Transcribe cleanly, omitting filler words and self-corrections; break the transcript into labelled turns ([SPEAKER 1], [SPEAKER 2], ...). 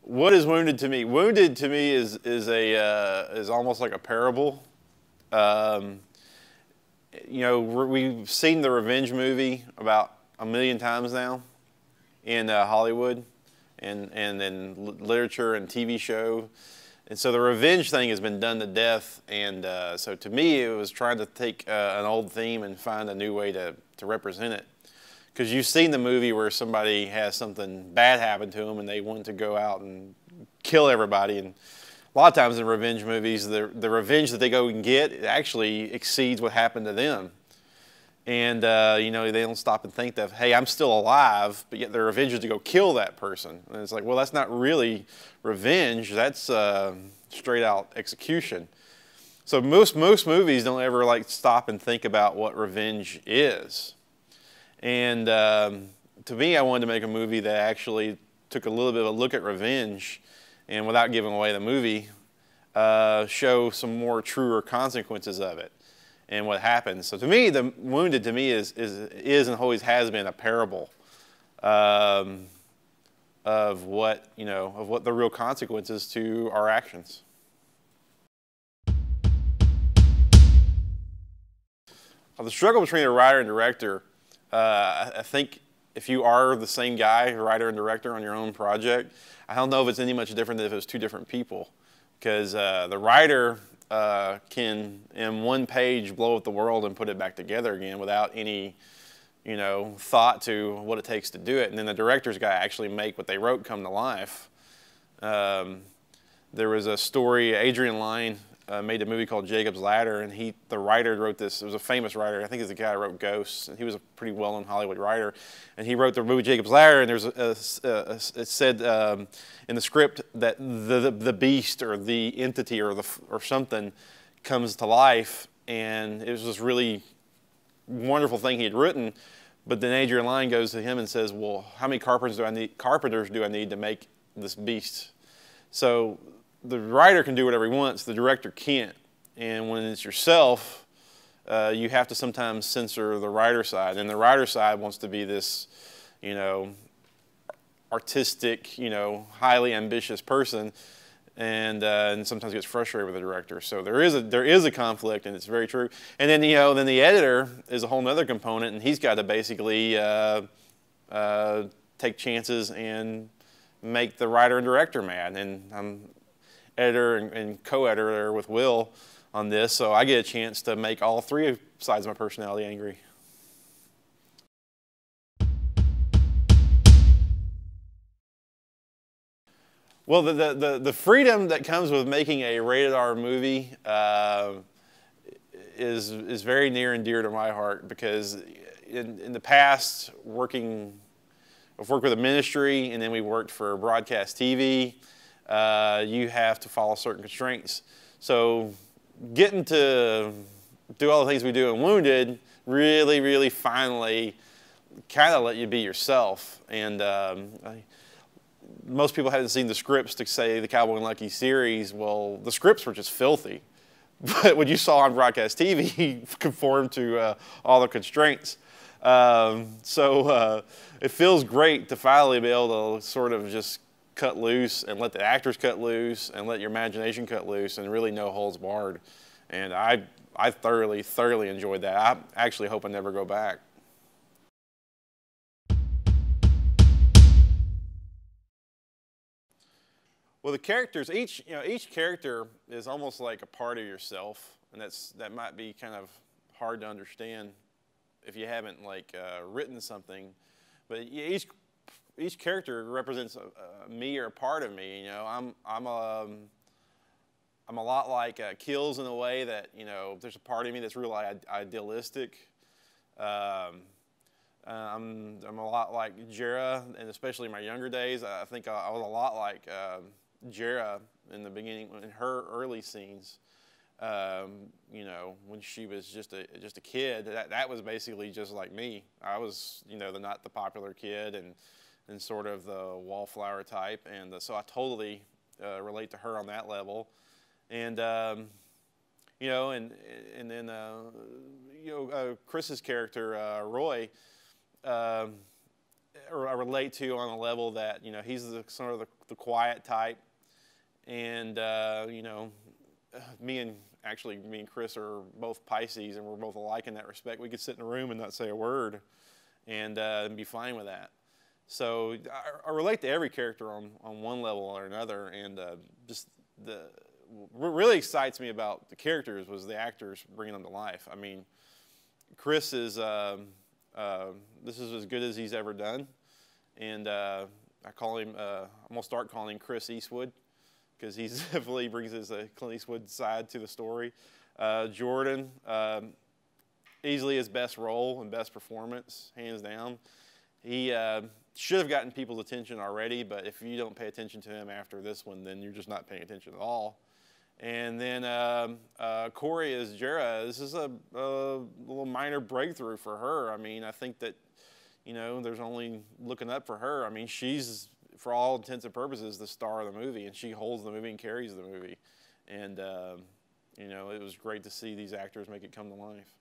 [SPEAKER 1] What is wounded to me? Wounded to me is almost like a parable. Um, you know, we've seen the revenge movie about a million times now in Hollywood and in literature and TV show. And so the revenge thing has been done to death. And so to me, it was trying to take an old theme and find a new way to represent it. Because you've seen the movie where somebody has something bad happen to them and they want to go out and kill everybody. And a lot of times in revenge movies, the revenge that they go and get, it actually exceeds what happened to them. And, you know, they don't stop and think that, hey, I'm still alive, but yet their revenge is to go kill that person. And it's like, well, that's not really revenge. That's straight out execution. So most movies don't ever like stop and think about what revenge is. And to me, I wanted to make a movie that actually took a little bit of a look at revenge and without giving away the movie, show some more truer consequences of it and what happens. So to me, the Wounded to me is and always has been a parable of what, you know, of what the real consequences to our actions. The struggle between a writer and director, I think if you are the same guy, writer and director on your own project, I don't know if it's any much different than if it was two different people. Because the writer can, in one page, blow up the world and put it back together again without any, you know, thought to what it takes to do it. And then the director's got to actually make what they wrote come to life. There was a story, Adrian Lyne made a movie called Jacob's Ladder, and the writer wrote this. It was a famous writer. I think it's the guy who wrote Ghosts. And he was a pretty well-known Hollywood writer, and he wrote the movie Jacob's Ladder. And there's it said in the script that the beast or the entity or something comes to life, and it was this really wonderful thing he had written. But then Adrian Lyne goes to him and says, "Well, how many carpenters do I need to make this beast?" So the writer can do whatever he wants, the director can't. And when it's yourself, you have to sometimes censor the writer side. And the writer side wants to be this, you know, artistic, you know, highly ambitious person, and sometimes gets frustrated with the director. So there is a conflict, and it's very true. And then, you know, then the editor is a whole other component, and he's got to basically take chances and make the writer and director mad. And I'm editor and co-editor with Will on this, so I get a chance to make all three sides of my personality angry. Well, the freedom that comes with making a rated R movie is very near and dear to my heart, because in the past, I've worked with a ministry, and then we worked for broadcast TV. You have to follow certain constraints. So getting to do all the things we do in Wounded really finally kind of let you be yourself. And most people haven't seen the scripts to say the Cowboy and Lucky series. Well, the scripts were just filthy. But what you saw on broadcast TV conformed to all the constraints. So it feels great to finally be able to sort of just cut loose and let the actors cut loose and let your imagination cut loose and really no holds barred. And I thoroughly enjoyed that. I actually hope I never go back. Well, the characters, each character is almost like a part of yourself, and that might be kind of hard to understand if you haven't like written something. But each character represents me or a part of me. You know, I'm a lot like Kills in a way that, you know, there's a part of me that's really idealistic. I'm a lot like Jera, and especially in my younger days, I think I was a lot like Jera in the beginning, in her early scenes. You know, when she was just a kid, that was basically just like me. I was, you know, not the popular kid and sort of the wallflower type, and so I totally relate to her on that level. And you know, and then you know, Chris's character Roy, I relate to on a level that, you know, he's the sort of the quiet type, and you know, me and Chris are both Pisces, and we're both alike in that respect. We could sit in a room and not say a word, and be fine with that. So I relate to every character on one level or another, and just what really excites me about the characters was the actors bringing them to life. I mean, Chris is this is as good as he's ever done, and I call him. I'm gonna start calling him Chris Eastwood, because he definitely brings his Clint Eastwood side to the story. Jordan, easily his best role and best performance, hands down. He should have gotten people's attention already, but if you don't pay attention to him after this one, then you're just not paying attention at all. And then Corey as Jera. This is a little minor breakthrough for her. I mean, I think that, you know, there's only looking up for her. I mean, she's, for all intents and purposes, the star of the movie, and she holds the movie and carries the movie. And, you know, it was great to see these actors make it come to life.